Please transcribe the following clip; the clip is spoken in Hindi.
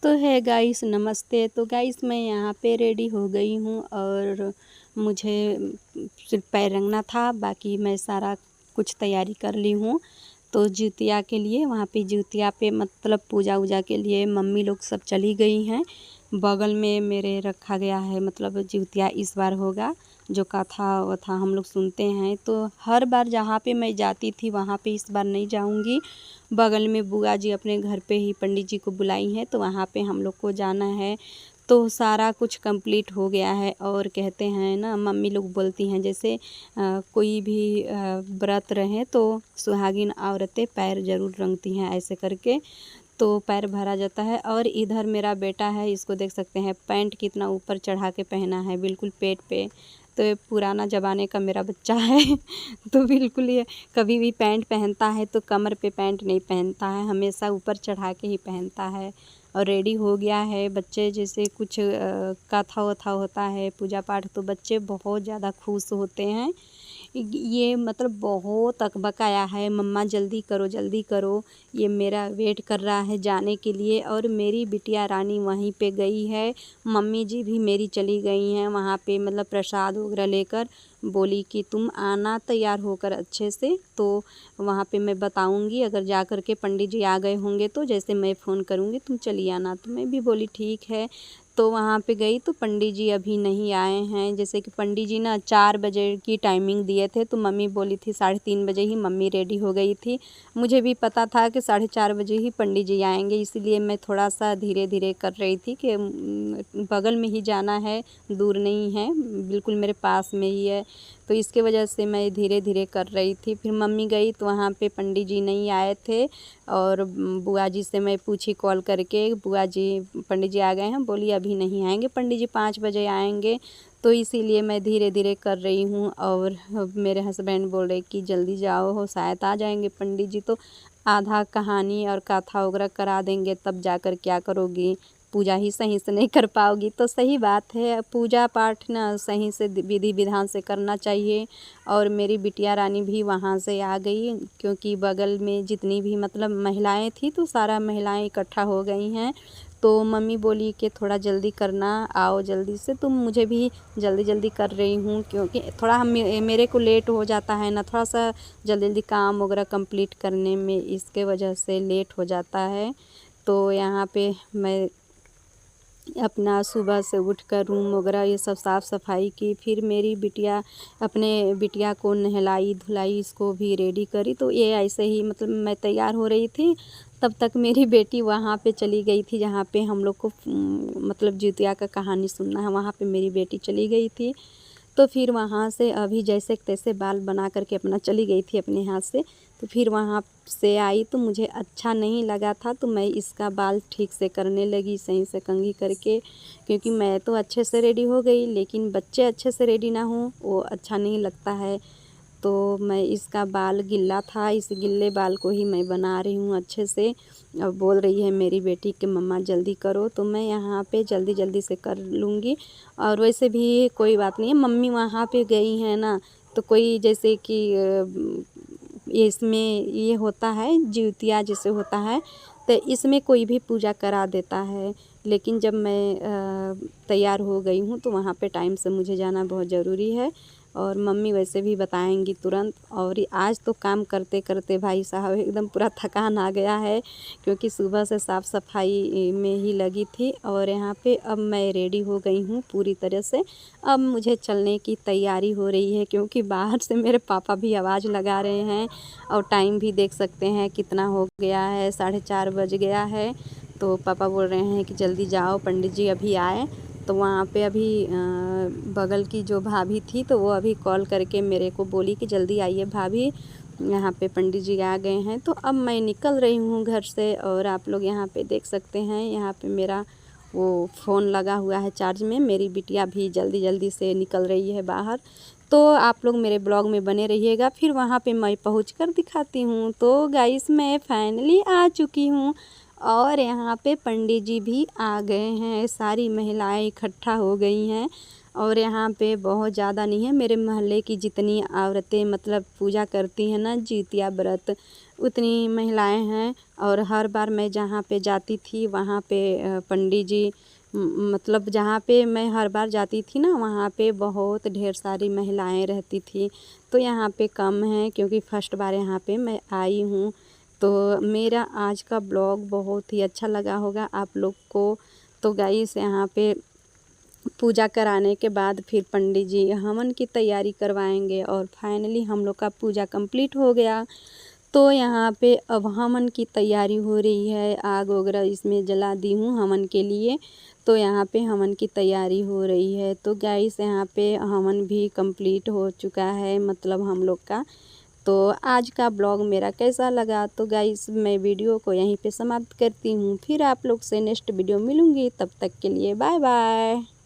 तो है गाइस, नमस्ते। तो गाइस मैं यहाँ पे रेडी हो गई हूँ और मुझे सिर्फ पैर रंगना था, बाकी मैं सारा कुछ तैयारी कर ली हूँ। तो जिउतिया के लिए वहाँ पे जिउतिया पे मतलब पूजा वूजा के लिए मम्मी लोग सब चली गई हैं। बगल में मेरे रखा गया है, मतलब जिउतिया इस बार होगा। जो कथा वथा हम लोग सुनते हैं, तो हर बार जहाँ पे मैं जाती थी वहाँ पे इस बार नहीं जाऊँगी। बगल में बुआ जी अपने घर पे ही पंडित जी को बुलाई हैं, तो वहाँ पे हम लोग को जाना है। तो सारा कुछ कंप्लीट हो गया है। और कहते हैं ना, मम्मी लोग बोलती हैं जैसे कोई भी व्रत रहे तो सुहागिन औरतें पैर ज़रूर रंगती हैं, ऐसे करके तो पैर भरा जाता है। और इधर मेरा बेटा है, इसको देख सकते हैं पैंट कितना ऊपर चढ़ा के पहना है, बिल्कुल पेट पे। तो ये पुराना ज़माने का मेरा बच्चा है तो बिल्कुल ये कभी भी पैंट पहनता है तो कमर पे पैंट नहीं पहनता है, हमेशा ऊपर चढ़ा के ही पहनता है। और रेडी हो गया है। बच्चे जैसे कुछ कथा वथा होता है, पूजा पाठ, तो बच्चे बहुत ज़्यादा खुश होते हैं। ये मतलब बहुत अकबकाया है, मम्मा जल्दी करो जल्दी करो, ये मेरा वेट कर रहा है जाने के लिए। और मेरी बिटिया रानी वहीं पे गई है, मम्मी जी भी मेरी चली गई हैं वहाँ पे, मतलब प्रसाद वगैरह लेकर। बोली कि तुम आना तैयार होकर अच्छे से, तो वहाँ पे मैं बताऊँगी। अगर जा कर के पंडित जी आ गए होंगे तो जैसे मैं फ़ोन करूँगी तुम चली आना। तो मैं भी बोली ठीक है। तो वहाँ पे गई तो पंडित जी अभी नहीं आए हैं। जैसे कि पंडित जी ना 4 बजे की टाइमिंग दिए थे, तो मम्मी बोली थी 3:30 बजे ही मम्मी रेडी हो गई थी। मुझे भी पता था कि 4:30 बजे ही पंडित जी आएंगे, इसीलिए मैं थोड़ा सा धीरे धीरे कर रही थी कि बगल में ही जाना है, दूर नहीं है, बिल्कुल मेरे पास में ही है। तो इसके वजह से मैं धीरे धीरे कर रही थी। फिर मम्मी गई तो वहाँ पे पंडित जी नहीं आए थे। और बुआ जी से मैं पूछी कॉल करके, बुआ जी पंडित जी आ गए हैं, बोली अभी नहीं आएंगे पंडित जी, 5 बजे आएंगे। तो इसीलिए मैं धीरे धीरे कर रही हूँ। और मेरे हस्बैंड बोल रहे कि जल्दी जाओ हो, शायद आ जाएंगे पंडित जी, तो आधा कहानी और कथा वगैरह करा देंगे, तब जाकर क्या करोगी, पूजा ही सही से नहीं कर पाओगी। तो सही बात है, पूजा पाठ ना सही से विधि विधान से करना चाहिए। और मेरी बिटिया रानी भी वहाँ से आ गई, क्योंकि बगल में जितनी भी मतलब महिलाएं थी तो सारा महिलाएं इकट्ठा हो गई हैं। तो मम्मी बोली कि थोड़ा जल्दी करना, आओ जल्दी से। तो मुझे भी जल्दी जल्दी कर रही हूँ, क्योंकि थोड़ा मेरे को लेट हो जाता है ना, थोड़ा सा जल्दी जल्दी काम वगैरह कंप्लीट करने में, इसके वजह से लेट हो जाता है। तो यहाँ पे मैं अपना सुबह से उठकर रूम वगैरह ये सब साफ़ सफाई की। फिर मेरी बिटिया, अपने बिटिया को नहलाई धुलाई, इसको भी रेडी करी। तो ये ऐसे ही मतलब मैं तैयार हो रही थी, तब तक मेरी बेटी वहाँ पे चली गई थी जहाँ पे हम लोग को मतलब जिउतिया का कहानी सुनना है, वहाँ पे मेरी बेटी चली गई थी। तो फिर वहाँ से अभी जैसे तैसे बाल बना करके अपना चली गई थी अपने हाथ से। तो फिर वहाँ से आई तो मुझे अच्छा नहीं लगा था, तो मैं इसका बाल ठीक से करने लगी, सही से कंघी करके। क्योंकि मैं तो अच्छे से रेडी हो गई, लेकिन बच्चे अच्छे से रेडी ना हों वो अच्छा नहीं लगता है। तो मैं इसका बाल गिल्ला था, इस गिल्ले बाल को ही मैं बना रही हूँ अच्छे से। अब बोल रही है मेरी बेटी कि मम्मा जल्दी करो, तो मैं यहाँ पे जल्दी जल्दी से कर लूँगी। और वैसे भी कोई बात नहीं है, मम्मी वहाँ पे गई हैं ना, तो कोई जैसे कि इसमें ये होता है जिउतिया जैसे होता है, तो इसमें कोई भी पूजा करा देता है। लेकिन जब मैं तैयार हो गई हूँ तो वहाँ पे टाइम से मुझे जाना बहुत ज़रूरी है। और मम्मी वैसे भी बताएंगी तुरंत। और आज तो काम करते करते भाई साहब एकदम पूरा थकान आ गया है, क्योंकि सुबह से साफ़ सफाई में ही लगी थी। और यहाँ पे अब मैं रेडी हो गई हूँ पूरी तरह से। अब मुझे चलने की तैयारी हो रही है, क्योंकि बाहर से मेरे पापा भी आवाज़ लगा रहे हैं। और टाइम भी देख सकते हैं कितना हो गया है, 4:30 बज गया है। तो पापा बोल रहे हैं कि जल्दी जाओ, पंडित जी अभी आए। तो वहाँ पे अभी बगल की जो भाभी थी, तो वो अभी कॉल करके मेरे को बोली कि जल्दी आइए भाभी, यहाँ पे पंडित जी आ गए हैं। तो अब मैं निकल रही हूँ घर से। और आप लोग यहाँ पे देख सकते हैं, यहाँ पे मेरा वो फ़ोन लगा हुआ है चार्ज में। मेरी बिटिया भी जल्दी जल्दी से निकल रही है बाहर। तो आप लोग मेरे ब्लॉग में बने रहिएगा, फिर वहाँ पे मैं पहुँच कर दिखाती हूँ। तो गाइस मैं फाइनली आ चुकी हूँ, और यहाँ पे पंडित जी भी आ गए हैं, सारी महिलाएं इकट्ठा हो गई हैं। और यहाँ पे बहुत ज़्यादा नहीं है, मेरे मोहल्ले की जितनी औरतें मतलब पूजा करती हैं ना जिउतिया व्रत, उतनी महिलाएं हैं। और हर बार मैं जहाँ पे जाती थी वहाँ पे पंडित जी मतलब जहाँ पे मैं हर बार जाती थी ना वहाँ पे बहुत ढेर सारी महिलाएं रहती थी। तो यहाँ पे कम है क्योंकि फर्स्ट बार यहाँ पे मैं आई हूँ। तो मेरा आज का ब्लॉग बहुत ही अच्छा लगा होगा आप लोग को। तो गाइस यहाँ पे पूजा कराने के बाद फिर पंडित जी हवन की तैयारी करवाएंगे और फाइनली हम लोग का पूजा कंप्लीट हो गया। तो यहाँ पे अब हवन की तैयारी हो रही है, आग वगैरह इसमें जला दी हूँ हवन के लिए। तो यहाँ पे हवन की तैयारी हो रही है। तो गाइस यहाँ पे हवन भी कंप्लीट हो चुका है मतलब हम लोग का। तो आज का ब्लॉग मेरा कैसा लगा, तो गाइस मैं वीडियो को यहीं पे समाप्त करती हूँ। फिर आप लोग से नेक्स्ट वीडियो मिलूँगी, तब तक के लिए बाय बाय।